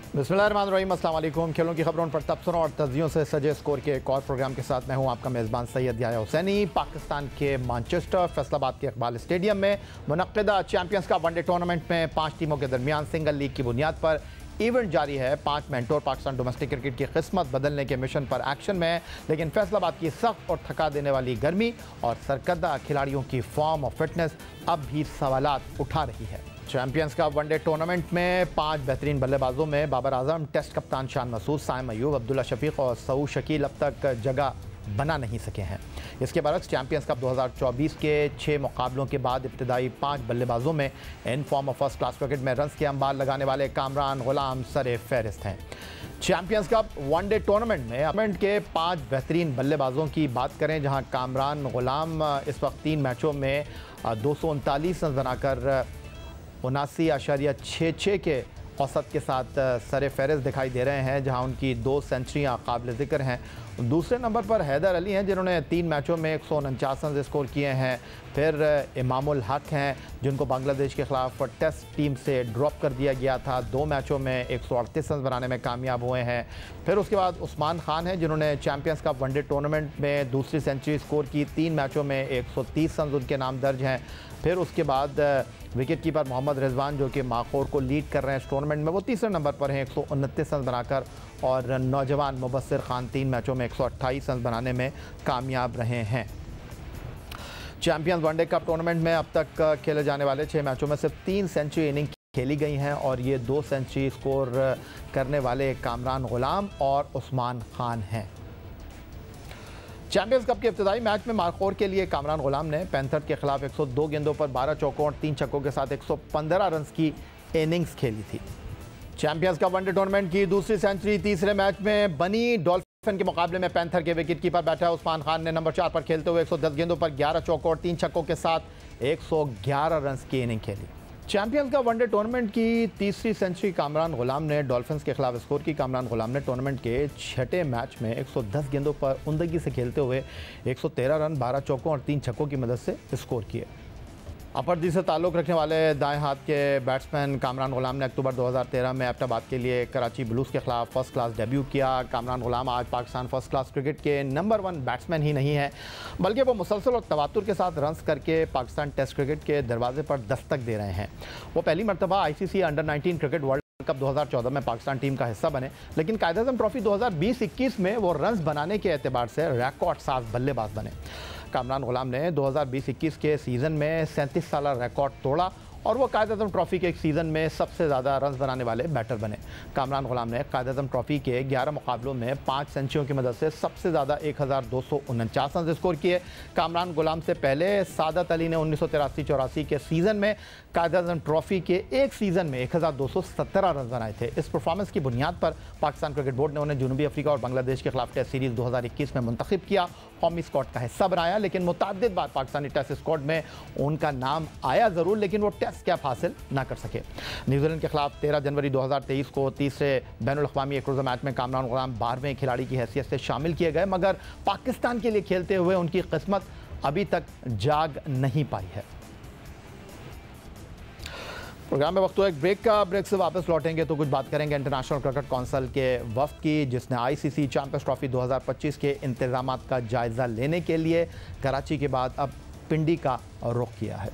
बिस्मिल्लाहिर्रहमानिर्रहीम, अस्सलाम वालेकुम। खेलों की खबरों पर तबसरों और तज्जियों से सजे स्कोर के एक और प्रोग्राम के साथ मैं हूं आपका मेज़बान सैयद याह्या हुसैनी। पाकिस्तान के मैनचेस्टर फैसलाबाद के इकबाल स्टेडियम में मुनक्किदा चैंपियंस का वनडे टूर्नामेंट में 5 टीमों के दरमियान सिंगल लीग की बुनियाद पर इवेंट जारी है। 5 मेंटोर पाकिस्तान डोमेस्टिक क्रिकेट की किस्मत बदलने के मिशन पर एक्शन में है, लेकिन फैसलाबाद की सख्त और थका देने वाली गर्मी और सरकर्दा खिलाड़ियों की फॉर्म और फिटनेस अब भी सवालात उठा रही है। चैंपियंस का वनडे टूर्नामेंट में 5 बेहतरीन बल्लेबाजों में बाबर आजम, टेस्ट कप्तान शान मसूद, साइम अयूब, अब्दुल्ला शफीक और सऊद शकील अब तक जगह बना नहीं सके हैं। इसके बरक्स चैंपियंस कप 2024 के 6 मुकाबलों के बाद इब्तदाई 5 बल्लेबाजों में in form of first class cricket में रन्स के अंबार लगाने वाले कामरान गुलाम सरे फहरिस्त हैं। चैंपियंस कप वनडे टूर्नामेंट में के 5 बेहतरीन बल्लेबाजों की बात करें, जहां कामरान गुलाम इस वक्त 3 मैचों में 239 रन बनाकर 79.66 के औसत के साथ सरे फहरिस्त दिखाई दे रहे हैं, जहां उनकी 2 सेंचुरियां काबिल ज़िक्र हैं। दूसरे नंबर पर हैदर अली हैं, जिन्होंने 3 मैचों में 149 रन स्कोर किए हैं। फिर इमामुल हक हैं, जिनको बांग्लादेश के ख़िलाफ़ टेस्ट टीम से ड्रॉप कर दिया गया था। 2 मैचों में 138 रन बनाने में कामयाब हुए हैं। फिर उसके बाद उस्मान खान हैं, जिन्होंने चैंपियंस कप वनडे टूर्नामेंट में दूसरी सेंचुरी स्कोर की। 3 मैचों में 130 रन उनके नाम दर्ज हैं। फिर उसके बाद विकेट कीपर मोहम्मद रिजवान, जो कि माखोर को लीड कर रहे हैं इस टूर्नामेंट में, वो तीसरे नंबर पर हैं 129 रन बनाकर। और नौजवान मुबस्सिर खान 3 मैचों में 128 रन बनाने में कामयाब रहे हैं। चैंपियंस वनडे कप टूर्नामेंट में अब तक खेले जाने वाले 6 मैचों में सिर्फ 3 सेंचुरी इनिंग खेली गई हैं, और ये 2 सेंचुरी स्कोर करने वाले कामरान गुलाम और उस्मान खान हैं। चैंपियंस कप के इब्तिदाई मैच में माखोर के लिए कामरान गुलाम ने पैंथर के खिलाफ 102 गेंदों पर 12 चौकों और 3 छक्कों के साथ 115 रन की इनिंग्स खेली थी। चैंपियंस कप वनडे टूर्नामेंट की दूसरी सेंचुरी तीसरे मैच में बनी। डॉल्फिन के मुकाबले में पैंथर के विकेट कीपर बैठा उस्मान खान ने नंबर 4 पर खेलते हुए 110 गेंदों पर 11 चौकों और 3 छक्कों के साथ 111 रन की इनिंग खेली। चैंपियंस का वनडे टूर्नामेंट की तीसरी सेंचुरी कामरान गुलाम ने डॉल्फिन्स के खिलाफ स्कोर की। कामरान गुलाम ने टूर्नामेंट के 6ठे मैच में 110 गेंदों पर उमदगी से खेलते हुए 113 रन 12 चौकों और 3 छक्कों की मदद से स्कोर किए। अपर दी से ताल्लुक़ रखने वाले दाएं हाथ के बैट्समैन कामरान गुलाम ने अक्टूबर 2013 में एबटाबाद के लिए कराची ब्लूज़ के खिलाफ फर्स्ट क्लास डेब्यू किया। कामरान गुलाम आज पाकिस्तान फर्स्ट क्लास क्रिकेट के नंबर 1 बैट्समैन ही नहीं है, बल्कि वो मुसलसल और तवातुर के साथ रन्स करके पाकिस्तान टेस्ट क्रिकेट के दरवाजे पर दस्तक दे रहे हैं। वो पहली मरतबा ICC under 19 cricket world cup 2014 में पाकिस्तान टीम का हिस्सा बने, लेकिन कायद-ए-आज़म ट्रॉफी 2020-21 में वो रन्स बनाने के एतबार से रिकॉर्ड साज बल्लेबाज बने। कामरान गुलाम ने 2020-21 के सीज़न में 37 साला रिकॉर्ड तोड़ा और वो कायद-ए-आज़म ट्रॉफी के एक सीज़न में सबसे ज़्यादा रन्स बनाने वाले बैटर बने। कामरान गुलाम ने कायद-ए-आज़म ट्रॉफी के 11 मुकाबलों में 5 सेंचुरियों की मदद से सबसे ज़्यादा 1249 रन स्कोर किए। कामरान गुलाम से पहले सादत अली ने 1983-84 के सीज़न में कायद-ए-आज़म ट्रॉफी के एक सीज़न में 1217 रन बनाए थे। इस परफॉर्मेंस की बुनियाद पर पाकिस्तान क्रिकेट बोर्ड ने उन्हें जनूबी अफ्रीका और बांग्लादेश के खिलाफ टेस्ट सीरीज़ 2021 में मुंतखब किया, कौमी स्क्वाड का हिस्सा बनाया। लेकिन मुतअद्दिद बार पाकिस्तानी टेस्ट स्क्वाड में उनका नाम आया ज़रूर, लेकिन वो टेस्ट कैप हासिल ना कर सके। न्यूजीलैंड के खिलाफ 13 जनवरी 2023 को तीसरे बैनुल-अक़वामी एक रोज़ा मैच में कामरान गुलाम 12वें खिलाड़ी की हैसियत से शामिल किए गए, मगर पाकिस्तान के लिए खेलते हुए उनकी किस्मत अभी तक जाग नहीं पाई है। प्रोग्राम में वक्त हुआ एक ब्रेक का। ब्रेक से वापस लौटेंगे तो कुछ बात करेंगे इंटरनेशनल क्रिकेट काउंसिल के वफ्द की, जिसने ICC चैंपियंस ट्रॉफी 2025 के इंतजामात का जायज़ा लेने के लिए कराची के बाद अब पिंडी का रुख किया है।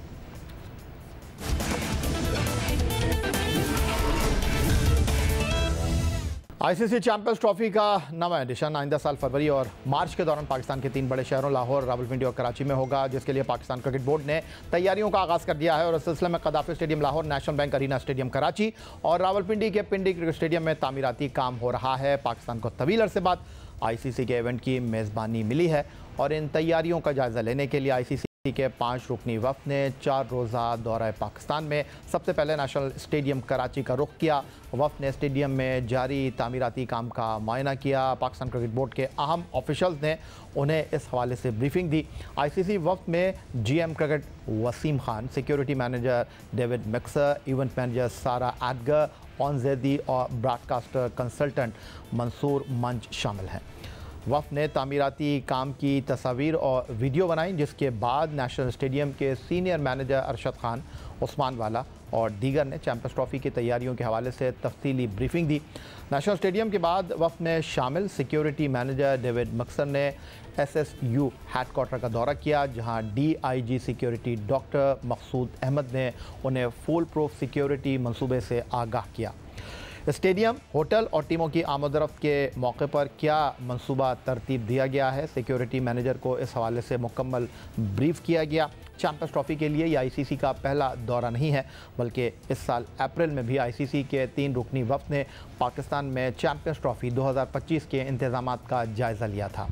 ICC चैंपियंस ट्रॉफी का नवा एडिशन आइंदा साल फरवरी और मार्च के दौरान पाकिस्तान के 3 बड़े शहरों लाहौर, रावलपिंडी और कराची में होगा, जिसके लिए पाकिस्तान क्रिकेट बोर्ड ने तैयारियों का आगाज़ कर दिया है। और इस सिलसिले में Gaddafi stadium Lahore, national bank arena stadium Karachi और रावलपिंडी के पिंडी क्रिकेट स्टेडियम में तामीराती काम हो रहा है। पाकिस्तान को तवील अरसे बाद ICC के इवेंट की मेज़बानी मिली है और इन तैयारियों का जायज़ा लेने के लिए ICC के 5 रुकनी वफ़द ने 4 रोज़ा दौरा पाकिस्तान में सबसे पहले नेशनल स्टेडियम कराची का रुख किया। वफ़द ने स्टेडियम में जारी तामीराती काम का मुआयना किया। पाकिस्तान क्रिकेट बोर्ड के अहम ऑफिशल्स ने उन्हें इस हवाले से ब्रीफिंग दी। ICC वफ़द में GM cricket Wasim Khan, security manager David Mixer, event manager Sarah Edgar, ऑनजेदी और ब्रॉडकास्टर कंसल्टेंट मंसूर मंच शामिल हैं। वफ़द ने तामीराती काम की तस्वीर और वीडियो बनाई, जिसके बाद नेशनल स्टेडियम के सीनियर मैनेजर अरशद खान, उस्मान वाला और दीगर ने चैंपियंस ट्रॉफी की तैयारियों के हवाले से तफसीली ब्रीफिंग दी। नेशनल स्टेडियम के बाद वफ्द में शामिल सिक्योरिटी मैनेजर डेविड मक्सर ने SSU हेडक्वार्टर का दौरा किया, जहां DIG सिक्योरिटी डॉक्टर मकसूद अहमद ने उन्हें फुल प्रूफ सिक्योरिटी मंसूबे से आगाह किया। स्टेडियम, होटल और टीमों की आमदरफ्त के मौके पर क्या मंसूबा तरतीब दिया गया है, सिक्योरिटी मैनेजर को इस हवाले से मुकम्मल ब्रीफ किया गया। चैंपियंस ट्रॉफी के लिए यह ICC का पहला दौरा नहीं है, बल्कि इस साल अप्रैल में भी ICC के 3 रुकनी वफ्द ने पाकिस्तान में चैंपियंस ट्रॉफी 2025 के इंतजामात का जायज़ा लिया था।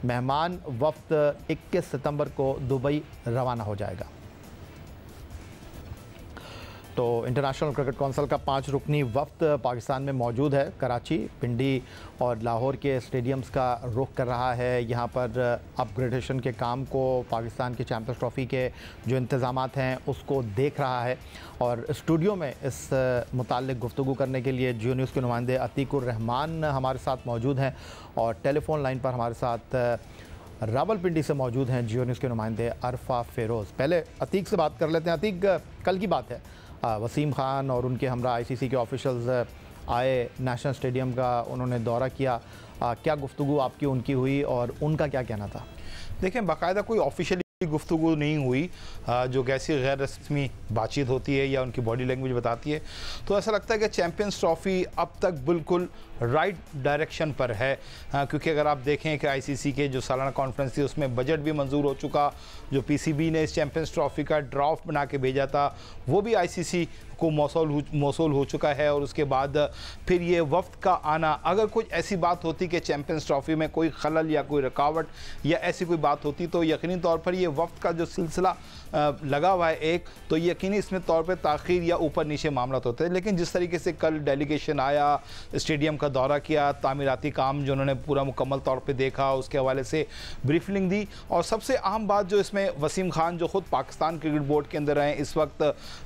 मेहमान वफ्द 21 सितंबर को दुबई रवाना हो जाएगा। तो इंटरनेशनल क्रिकेट कौंसिल का 5 रुकनी वफ्द पाकिस्तान में मौजूद है। कराची, पिंडी और लाहौर के स्टेडियम्स का रुख कर रहा है। यहाँ पर अपग्रेडेशन के काम को, पाकिस्तान की चैंपियंस ट्रॉफी के जो इंतज़ामात हैं उसको देख रहा है। और स्टूडियो में इस मुताल्लिक़ गुफ्तगू करने के लिए जियो न्यूज़ के नुमाइंदे अतीकुर रहमान हमारे साथ मौजूद हैं और टेलीफोन लाइन पर हमारे साथ रावलपिंडी से मौजूद हैं जियो न्यूज़ के नुमाइंदे अरफा फ़िरोज़। पहले अतीक से बात कर लेते हैं। अतीक, कल की बात है, वसीम खान और उनके हमरा ICC के ऑफिशियल्स आए, नेशनल स्टेडियम का उन्होंने दौरा किया। क्या गुफ्तगू आपकी उनकी हुई और उनका क्या कहना था? देखें, बाकायदा कोई ऑफिशियली गुफ्तगू नहीं हुई, जो कैसी गैर रस्मी बातचीत होती है या उनकी बॉडी लैंग्वेज बताती है, तो ऐसा लगता है कि चैंपियंस ट्रॉफ़ी अब तक बिल्कुल राइट डायरेक्शन पर है। क्योंकि अगर आप देखें कि ICC के जो सालाना कॉन्फ्रेंस थी उसमें बजट भी मंजूर हो चुका, जो PCB ने इस चैंपियंस ट्रॉफ़ी का ड्राफ्ट बना के भेजा था वो भी ICC को मौसूल हो चुका है। और उसके बाद फिर ये वफ्द का आना, अगर कुछ ऐसी बात होती कि चैंपियंस ट्रॉफ़ी में कोई खलल या कोई रुकावट या ऐसी कोई बात होती तो यकीनी तौर पर ये वफ्द का जो सिलसिला लगा हुआ है एक, तो यकीनी इसमें तौर पर ताख़ीर या ऊपर नीचे मामला होते हैं। लेकिन जिस तरीके से कल डेलीगेशन आया, स्टेडियम का दौरा किया, तामीराती काम जो उन्होंने पूरा मुकम्मल तौर पे देखा, उसके हवाले से ब्रीफिंग दी। और सबसे अहम बात जो इसमें वसीम खान जो ख़ुद पाकिस्तान क्रिकेट बोर्ड के अंदर हैं, इस वक्त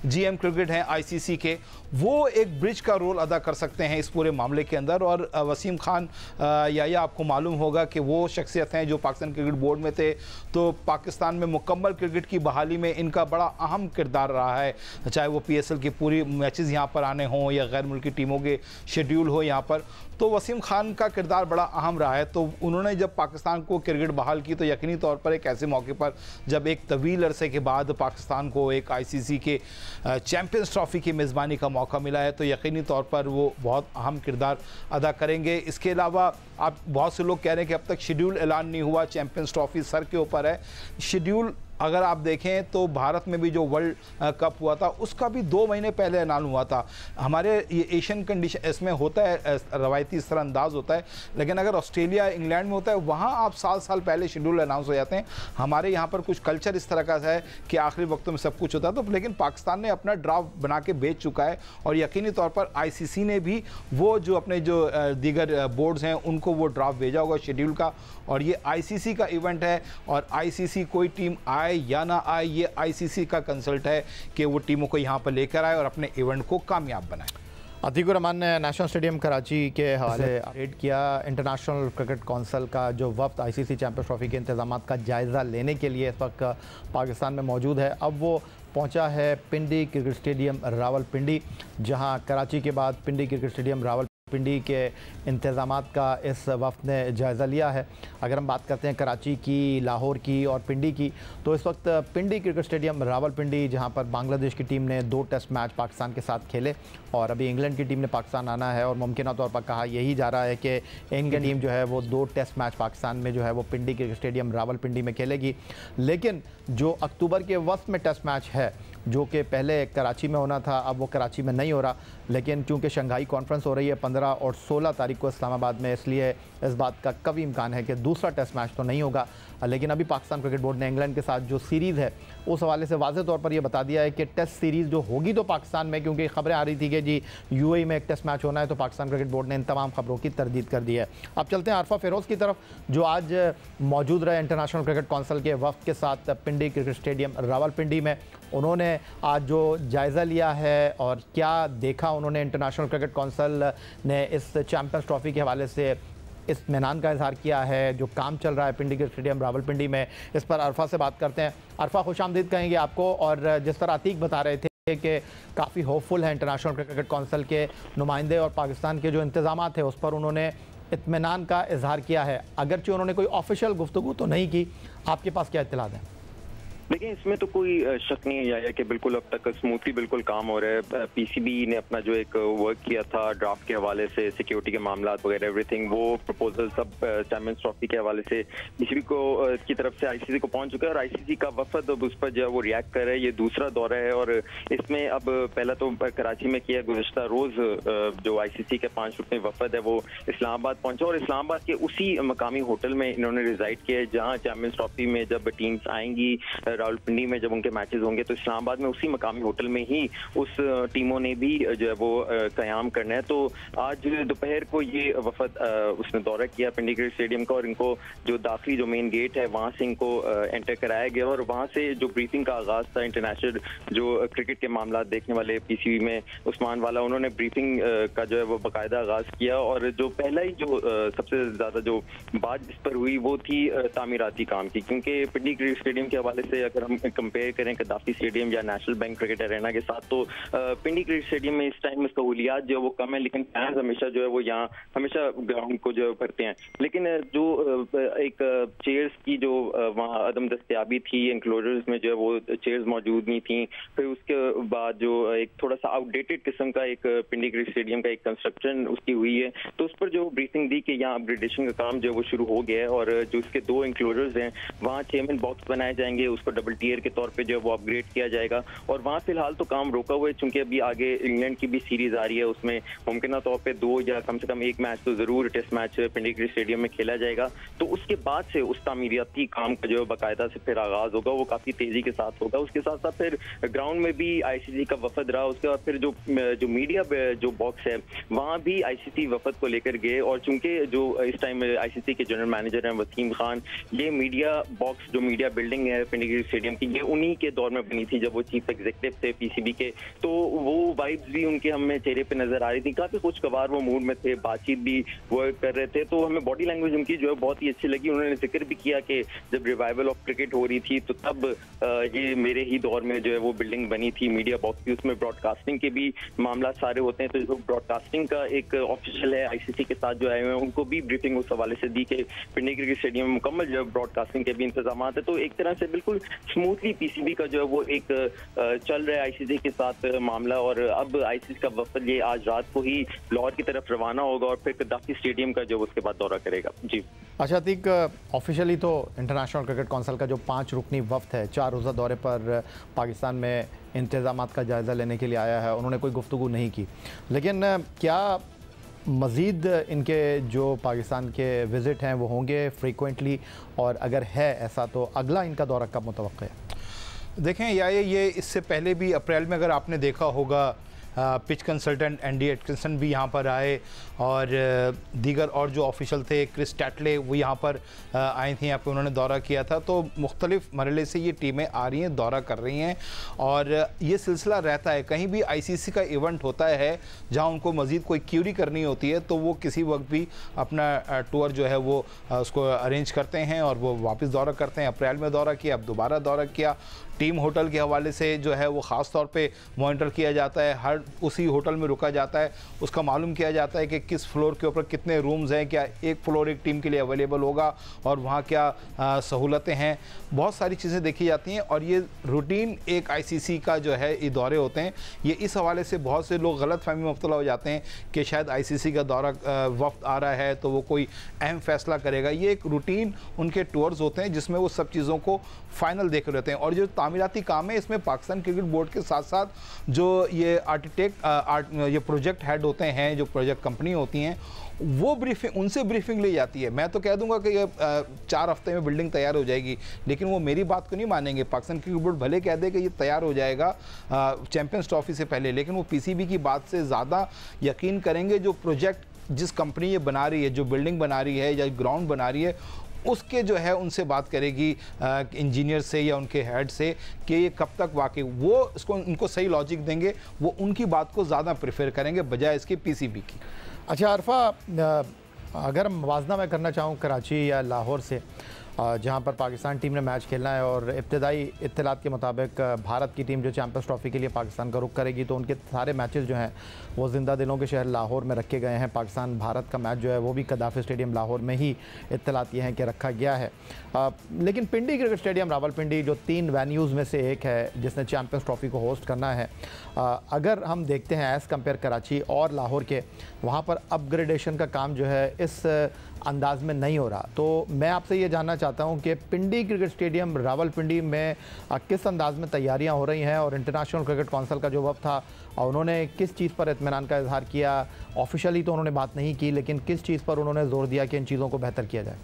GM क्रिकेट हैं ICC के, वो एक ब्रिज का रोल अदा कर सकते हैं इस पूरे मामले के अंदर। और वसीम खान या आपको मालूम होगा कि वो शख्सियत हैं जो पाकिस्तान क्रिकेट बोर्ड में थे, तो पाकिस्तान में मुकम्मल क्रिकेट की बहाली में इनका बड़ा अहम किरदार रहा है, चाहे वो PSL की पूरी मैचेस यहाँ पर आने हों या गैर मुल्की टीमों के शेड्यूल हो यहाँ पर, तो वसीम खान का किरदार बड़ा अहम रहा है। तो उन्होंने जब पाकिस्तान को क्रिकेट बहाल की तो यकीनी तौर पर एक ऐसे मौके पर जब एक तवील अरसे के बाद पाकिस्तान को एक ICC के चैंपियंस ट्रॉफ़ी की मेज़बानी का मौका मिला है, तो यकीनी तौर पर वो बहुत अहम किरदार अदा करेंगे। इसके अलावा आप बहुत से लोग कह रहे हैं कि अब तक शेड्यूल ऐलान नहीं हुआ, चैंपियंस ट्रॉफ़ी सर के ऊपर है। शेड्यूल अगर आप देखें तो भारत में भी जो वर्ल्ड कप हुआ था उसका भी 2 महीने पहले ऐलान हुआ था। हमारे ये एशियन कंडीशन इसमें होता है, रवायती इस तरह अंदाज होता है, लेकिन अगर ऑस्ट्रेलिया इंग्लैंड में होता है वहाँ आप साल पहले शेड्यूल अनाउंस हो जाते हैं। हमारे यहाँ पर कुछ कल्चर इस तरह का है कि आखिरी वक्तों में सब कुछ होता है। तो लेकिन पाकिस्तान ने अपना ड्राफ्ट बना के भेज चुका है और यकीनी तौर पर ICC ने भी वो जो अपने जो दीगर बोर्ड्स हैं उनको वो ड्राफ्ट भेजा होगा शेड्यूल का। और ये ICC का इवेंट है और ICC कोई टीम आए या ना आए, ये ICC का कंसल्ट है कि वो टीमों को यहाँ पर लेकर आए और अपने इवेंट को कामयाब बनाए। अतीकुर रहमान ने नेशनल स्टेडियम कराची के हवाले अपडेट किया। इंटरनेशनल क्रिकेट कौंसिल का जो वफ्द ICC चैंपियंस ट्रॉफी के इंतजामात का जायज़ा लेने के लिए इस वक्त पाकिस्तान में मौजूद है। अब वो पहुंचा है पिंडी क्रिकेट स्टेडियम रावलपिंडी, जहां कराची के बाद पिंडी क्रिकेट स्टेडियम रावलपिंडी के इंतजामात का इस वफ्द ने जायज़ा लिया है। अगर हम बात करते हैं कराची की, लाहौर की और पिंडी की, तो इस वक्त पिंडी क्रिकेट स्टेडियम रावलपिंडी, जहां पर बांग्लादेश की टीम ने 2 टेस्ट मैच पाकिस्तान के साथ खेले और अभी इंग्लैंड की टीम ने पाकिस्तान आना है और मुमकिन तौर पर कहा यही जा रहा है कि इंग्लैंड टीम जो है वो 2 टेस्ट मैच पाकिस्तान में जो है वो पिंडी क्रिकेट स्टेडियम रावलपिंडी में खेलेगी। लेकिन जो अक्टूबर के वक्त में टेस्ट मैच है, जो कि पहले कराची में होना था, अब वो कराची में नहीं हो रहा। लेकिन चूंकि शंघाई कॉन्फ्रेंस हो रही है 15 और 16 तारीख को इस्लामाबाद में, इसलिए इस बात का कभी इम्कान है कि दूसरा टेस्ट मैच तो नहीं होगा। लेकिन अभी पाकिस्तान क्रिकेट बोर्ड ने इंग्लैंड के साथ जो सीरीज़ है उस हवाले से वाज़ेह तौर पर यह बता दिया है कि टेस्ट सीरीज़ जो होगी तो पाकिस्तान में, क्योंकि खबरें आ रही थी कि जी UAE में एक टेस्ट मैच होना है, तो पाकिस्तान क्रिकेट बोर्ड ने इन तमाम खबरों की तरदीद कर दी है। अब चलते हैं अरफा फ़िरोज़ की तरफ, जो आज मौजूद रहे इंटरनेशनल क्रिकेट कौंसिल के वफ्द के साथ पिंडी क्रिकेट स्टेडियम रावलपिंडी में। उन्होंने आज जो जायज़ा लिया है और क्या देखा उन्होंने, इंटरनेशनल क्रिकेट कौंसिल ने इस चैंपियंस ट्रॉफ़ी के हवाले से इस मैदान का इजहार किया है, जो काम चल रहा है पिंडी क्रिकेट स्टेडियम रावलपिंडी में, इस पर अरफा से बात करते हैं। अरफा, खुश आमदीद कहेंगे आपको। और जिस तरह अतीक बता रहे थे कि काफ़ी होपफुल है इंटरनेशनल क्रिकेट कौंसिल के नुमाइंदे और पाकिस्तान के जो इंतजाम थे उस पर उन्होंने इत्मीनान का इजहार किया है, अगरचे उन्होंने कोई ऑफिशियल गुफ्तगू तो नहीं की। आपके पास क्या इत्तलात है? देखिए, इसमें तो कोई शक नहीं आया कि बिल्कुल अब तक स्मूथली बिल्कुल काम हो रहा है। पीसीबी ने अपना जो एक वर्क किया था ड्राफ्ट के हवाले से, सिक्योरिटी के मामला वगैरह एवरीथिंग, वो प्रपोजल सब चैंपियंस ट्रॉफी के हवाले से पीसीबी को की तरफ से आईसीसी को पहुंच चुका है और आईसीसी का वफद अब उस पर जो है वो रिएक्ट कर रहा है। ये दूसरा दौरा है और इसमें अब पहला तो कराची में किया, गुज़िश्ता रोज जो आईसीसी के 5 रुकनी वफद है वो इस्लामाबाद पहुंचा और इस्लामाबाद के उसी मकामी होटल में इन्होंने रिजाइड किया है जहाँ चैंपियंस ट्रॉफी में जब टीम्स आएंगी, रावलपिंडी में जब उनके मैचेस होंगे तो इस्लामाबाद में उसी मकामी होटल में ही उस टीमों ने भी जो है वो क़याम करना है। तो आज दोपहर को ये वफद उसने दौरा किया पिंडी क्रिकेट स्टेडियम का और इनको जो दाखिली जो मेन गेट है वहाँ से इनको एंटर कराया गया और वहाँ से जो ब्रीफिंग का आगाज़ था इंटरनेशनल जो क्रिकेट के मामला देखने वाले पीसीबी में उस्मान वाला, उन्होंने ब्रीफिंग का जो है वो बाकायदा आगाज़ किया और जो पहला ही जो सबसे ज़्यादा जो बात जिस पर हुई वो थी तामीराती काम की, क्योंकि पिंडी क्रिकेट स्टेडियम के हवाले से अगर हम कंपेयर करें कदाफी स्टेडियम या नेशनल बैंक क्रिकेट अरेना के साथ तो पिंडी क्रिकेट स्टेडियम में इस टाइम सहूलियात जो है वो कम है, लेकिन फैंस हमेशा जो है वो यहाँ हमेशा ग्राउंड को जो भरते हैं। लेकिन जो एक चेयर्स की जो वहाँ अदम दस्तयाबी थी, इंक्लोजर्स में जो है वो चेयर्स मौजूद नहीं थी। फिर उसके बाद जो एक थोड़ा सा आउटडेटेड किस्म का एक पिंडी क्रिकेट स्टेडियम का एक कंस्ट्रक्शन उसकी हुई है, तो उस पर जो ब्रीफिंग दी कि यहाँ अपग्रेडेशन का काम जो है वो शुरू हो गया है और जो इसके 2 इंक्लोजर्स हैं वहाँ चेयरमैन बॉक्स बनाए जाएंगे, उसको डबल टीयर के तौर पे जो है वो अपग्रेड किया जाएगा और वहाँ फिलहाल तो काम रोका हुआ है चूंकि अभी आगे इंग्लैंड की भी सीरीज आ रही है, उसमें मुमकिन तौर पे 2 या कम से कम 1 मैच तो जरूर टेस्ट मैच पिंडी क्रिकेट स्टेडियम में खेला जाएगा। तो उसके बाद से उस तामीराती काम का जो बाकायदा से फिर आगाज होगा, वो काफी तेजी के साथ होगा। उसके साथ साथ फिर ग्राउंड में भी आईसीसी का वफद रहा, उसके बाद फिर जो मीडिया जो बॉक्स है वहाँ भी आईसीसी वफद को लेकर गए और चूंकि जो इस टाइम आईसीसी के जनरल मैनेजर हैं वसीम खान, ये मीडिया बॉक्स जो मीडिया बिल्डिंग है पिंडी क्रिकेट स्टेडियम की ये उन्हीं के दौर में बनी थी जब वो चीफ एग्जीक्यूटिव थे पीसीबी के, तो वो वाइब्स भी उनके हमें चेहरे पे नजर आ रही थी, काफी खुशगवार वो मूड में थे, बातचीत भी वो कर रहे थे। तो हमें बॉडी लैंग्वेज उनकी जो है बहुत ही अच्छी लगी। उन्होंने जिक्र भी किया कि जब रिवाइवल ऑफ क्रिकेट हो रही थी तो तब ये मेरे ही दौर में जो है वो बिल्डिंग बनी थी मीडिया बॉक्स की, उसमें ब्रॉडकास्टिंग के भी मामला सारे होते हैं। तो जो ब्रॉडकास्टिंग का एक ऑफिशियल है आईसीसी के साथ जो आए हुए हैं उनको भी ब्रीफिंग उस हवाले से दी कि पिंडी क्रिकेट स्टेडियम में मुकम्मल जो है ब्रॉडकास्टिंग के भी इंतजाम है। तो एक तरह से बिल्कुल स्मूथली पीसीबी का जो है वो एक चल रहा है आईसीसी के साथ मामला और अब आईसीसी का वफद ये आज रात को ही लाहौर की तरफ रवाना होगा और फिर कदाफी स्टेडियम का जो उसके बाद दौरा करेगा। जी अच्छा अतीक, ऑफिशियली तो इंटरनेशनल क्रिकेट कौंसिल का जो 5 रुकनी वफ्द है 4 रोज़ा दौरे पर पाकिस्तान में इंतजामात का जायज़ा लेने के लिए आया है, उन्होंने कोई गुफ्तगू नहीं की, लेकिन क्या मज़ीद इनके जो पाकिस्तान के विज़िट हैं वो होंगे फ्रीक्वेंटली, और अगर है ऐसा तो अगला इनका दौरा कब मुतवक्किल है? देखें ये इससे पहले भी अप्रैल में अगर आपने देखा होगा पिच कंसल्टेंट एंडी एटकिंसन भी यहाँ पर आए और दीगर और जो ऑफिशियल थे क्रिस टैटले वो यहाँ पर आई थी, यहाँ पे उन्होंने दौरा किया था। तो मुख्तलिफ मरहले से ये टीमें आ रही हैं, दौरा कर रही हैं और ये सिलसिला रहता है। कहीं भी आईसीसी का इवेंट होता है जहाँ उनको मज़ीद कोई क्यूरी करनी होती है तो वो किसी वक्त भी अपना टूर जो है वो उसको अरेंज करते हैं और वो वापस दौरा करते हैं। अप्रैल में दौरा किया, अब दोबारा दौरा किया। टीम होटल के हवाले से जो है वो ख़ास तौर पे मॉनिटर किया जाता है, हर उसी होटल में रुका जाता है, उसका मालूम किया जाता है कि किस फ्लोर के ऊपर कितने रूम्स हैं, क्या एक फ्लोर एक टीम के लिए अवेलेबल होगा और वहाँ क्या सहूलतें हैं, बहुत सारी चीज़ें देखी जाती हैं। और ये रूटीन एक आईसीसी का जो है ये दौरे होते हैं। ये इस हवाले से बहुत से लोग गलत फहमी में मुब्तला हो जाते हैं कि शायद आईसीसी का दौरा वफ्द आ रहा है तो वो कोई अहम फैसला करेगा। ये एक रूटीन उनके टूर्स होते हैं जिसमें वो सब चीज़ों को फाइनल देख रहे होते हैं। और जो तामीराती काम है इसमें पाकिस्तान क्रिकेट बोर्ड के साथ साथ जो ये ये प्रोजेक्ट हेड होते हैं, जो प्रोजेक्ट कंपनी होती हैं, वो ब्रीफिंग उनसे ब्रीफिंग ली जाती है। मैं तो कह दूंगा कि ये 4 हफ्ते में बिल्डिंग तैयार हो जाएगी, लेकिन वो मेरी बात को नहीं मानेंगे। पाकिस्तान क्रिकेट बोर्ड भले कह दे कि ये तैयार हो जाएगा चैंपियंस ट्रॉफी से पहले, लेकिन वो पीसीबी की बात से ज़्यादा यकीन करेंगे। जो प्रोजेक्ट जिस कंपनी ये बना रही है, जो बिल्डिंग बना रही है या ग्राउंड बना रही है, उसके जो है उनसे बात करेगी इंजीनियर से या उनके हेड से कि ये कब तक वाकई वो इसको उनको सही लॉजिक देंगे, वो उनकी बात को ज़्यादा प्रेफर करेंगे बजाय इसके पीसीबी की। अच्छा अरफा, अगर मवाजना मैं करना चाहूँ कराची या लाहौर से, जहां पर पाकिस्तान टीम ने मैच खेलना है और इब्तदाई इत्तलात के मुताबिक भारत की टीम जो चैंपियंस ट्रॉफी के लिए पाकिस्तान का रुख करेगी, तो उनके सारे मैचेस जो हैं वो जिंदा दिलों के शहर लाहौर में रखे गए हैं। पाकिस्तान भारत का मैच जो है वो भी कदाफी स्टेडियम लाहौर में ही इत्तलात ये हैं कि रखा गया है। लेकिन पिंडी क्रिकेट स्टेडियम रावलपिंडी जो 3 वेन्यूज़ में से एक है जिसने चैंपियंस ट्रॉफी को होस्ट करना है, अगर हम देखते हैं एज़ कम्पेयर कराची और लाहौर के, वहाँ पर अपग्रेडेशन का काम जो है इस अंदाज में नहीं हो रहा। तो मैं आपसे ये जानना चाहता हूँ कि पिंडी क्रिकेट स्टेडियम रावलपिंडी में किस अंदाज में तैयारियाँ हो रही हैं और इंटरनेशनल क्रिकेट काउंसिल का जो वक्त था और उन्होंने किस चीज़ पर इत्मीनान का इजहार किया। ऑफिशियली तो उन्होंने बात नहीं की, लेकिन किस चीज़ पर उन्होंने जोर दिया कि इन चीज़ों को बेहतर किया जाए?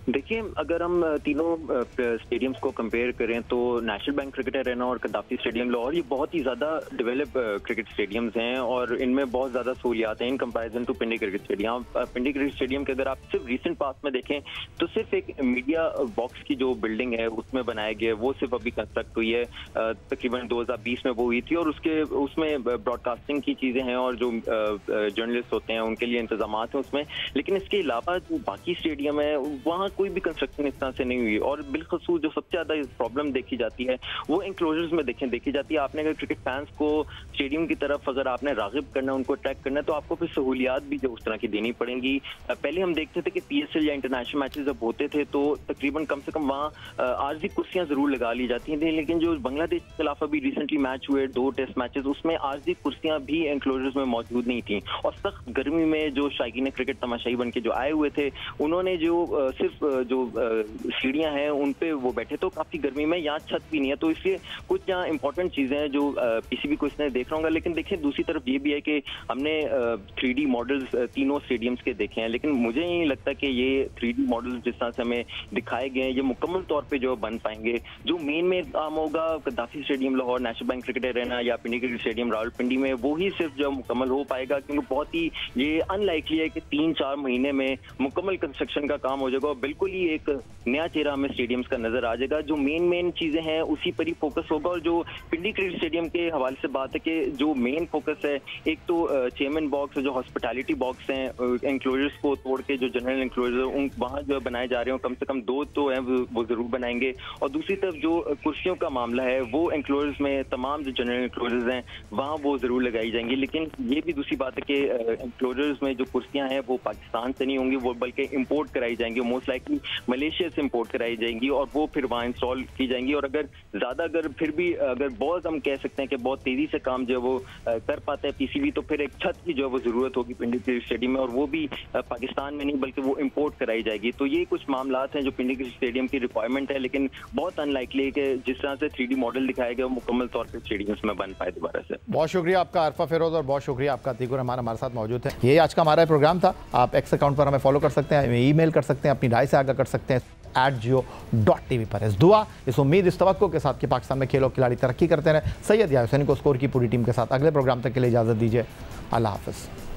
देखिए, अगर हम तीनों स्टेडियम्स को कंपेयर करें तो नेशनल बैंक क्रिकेट अरेना और कदाफी स्टेडियम लाहौर, ये बहुत ही ज़्यादा डेवलप क्रिकेट स्टेडियम्स हैं और इनमें बहुत ज़्यादा सहूलियात हैं in comparison to Pindi cricket stadium. Pindi cricket stadium के अगर आप सिर्फ रिसेंट पास्ट में देखें तो सिर्फ एक मीडिया बॉक्स की जो बिल्डिंग है उसमें बनाया गया, वो सिर्फ अभी कंस्ट्रक्ट हुई है। तकरीबन 2020 में वो हुई थी और उसमें ब्रॉडकास्टिंग की चीज़ें हैं और जो जर्नलिस्ट होते हैं उनके लिए इंतजाम हैं उसमें। लेकिन इसके अलावा जो बाकी स्टेडियम है वहाँ कोई भी कंस्ट्रक्शन इस तरह से नहीं हुई। और बिलखसूस जो सबसे ज्यादा प्रॉब्लम देखी जाती है वो इंक्लोजर्स में देखी जाती है। आपने अगर क्रिकेट फैंस को स्टेडियम की तरफ अगर आपने रागिब करना, उनको अट्रैक्ट करना है, तो आपको फिर सहूलियात भी जो उस तरह की देनी पड़ेंगी। पहले हम देखते थे कि PSL या इंटरनेशनल मैचेस जब होते थे तो तकरीबन कम से कम वहाँ आर्जी कुर्सियां जरूर लगा ली जाती थी। लेकिन जो बांग्लादेश के खिलाफ अभी रिसेंटली मैच हुए 2 टेस्ट मैचेस, उसमें आर्जी कुर्सियां भी इंक्लोजर्स में मौजूद नहीं थी। और सख्त गर्मी में जो शायकीन क्रिकेट तमाशाई बन के जो आए हुए थे, उन्होंने जो सिर्फ जो सीढ़ियां हैं उन पे वो बैठे, तो काफी गर्मी में यहाँ छत भी नहीं है। तो इसलिए कुछ यहाँ इंपॉर्टेंट चीजें हैं जो PCB को इसने देख रहा होगा। लेकिन देखिए, दूसरी तरफ ये भी है कि हमने 3D मॉडल्स तीनों स्टेडियम्स के देखे हैं, लेकिन मुझे नहीं लगता कि ये 3D मॉडल्स जिस तरह से हमें दिखाए गए हैं ये मुकम्मल तौर पे जो बन पाएंगे। जो मेन काम होगा कदाफी stadium Lahore, national bank cricket Arena या पिंडी क्रिकेट स्टेडियम रावलपिंडी में, वो ही सिर्फ जो मुकम्मल हो पाएगा, क्योंकि बहुत ही ये अनलाइकली है कि 3-4 महीने में मुकम्मल कंस्ट्रक्शन का काम हो जाएगा और बिल्कुल ही एक नया चेहरा हमें स्टेडियम्स का नजर आ जाएगा। जो मेन चीजें हैं उसी पर ही फोकस होगा। और जो पिंडी क्रिकेट स्टेडियम के हवाले से बात है कि जो मेन फोकस है, एक तो चेयरमैन बॉक्स, जो हॉस्पिटैलिटी बॉक्स हैं, एंक्लोजर्स को तोड़ के जो जनरल एंक्लोजर उन वहाँ जो बनाए जा रहे हैं, कम से कम 2 तो हैं वो जरूर बनाएंगे। और दूसरी तरफ जो कुर्सियों का मामला है वो एंक्लोजर्स में तमाम जो जनरल एंक्लोजर्स हैं वहाँ वो जरूर लगाई जाएंगी। लेकिन ये भी दूसरी बात है कि एंक्लोजर्स में जो कुर्सियां हैं वो पाकिस्तान से नहीं होंगी, वो बल्कि इम्पोर्ट कराई जाएंगी, मोस्ट लाइकली मलेशिया से इंपोर्ट कराई जाएंगी और वो फिर वहाँ इंस्टॉल की जाएंगी। और अगर फिर भी अगर बहुत हम कह सकते हैं कि बहुत तेजी से काम जो है वो कर पाता है PCB, तो फिर एक छत की जो है वो जरूरत होगी पिंडी क्रिकेट स्टेडियम में, और वो भी पाकिस्तान में नहीं बल्कि वो इंपोर्ट कराई जाएगी। तो ये कुछ मामलात हैं जो पिंडी क्रिकेट स्टेडियम की रिक्वायरमेंट है, लेकिन बहुत अनलाइकली है कि जिस तरह से 3D मॉडल दिखाया गया वो मुकम्मल तौर पर स्टेडियम्स में बन पाए दोबारा से। बहुत शुक्रिया आपका अरफा फिरोज और बहुत शुक्रिया आपका अतीकुर रहमान हमारे साथ मौजूद है। ये आज का हमारा प्रोग्राम था। आप एक्स अकाउंट पर हमें फॉलो कर सकते हैं, ईमेल कर सकते हैं, अपनी राय से आगाह कर सकते हैं @jio.tv पर। इस दुआ, इस उम्मीद, इस तवक्को के साथ कि पाकिस्तान में खेलों खिलाड़ी तरक्की करते रहे। सैयद या हुसैन को स्कोर की पूरी टीम के साथ अगले प्रोग्राम तक के लिए इजाज़त दीजिए। अल्लाह हाफ़िज़।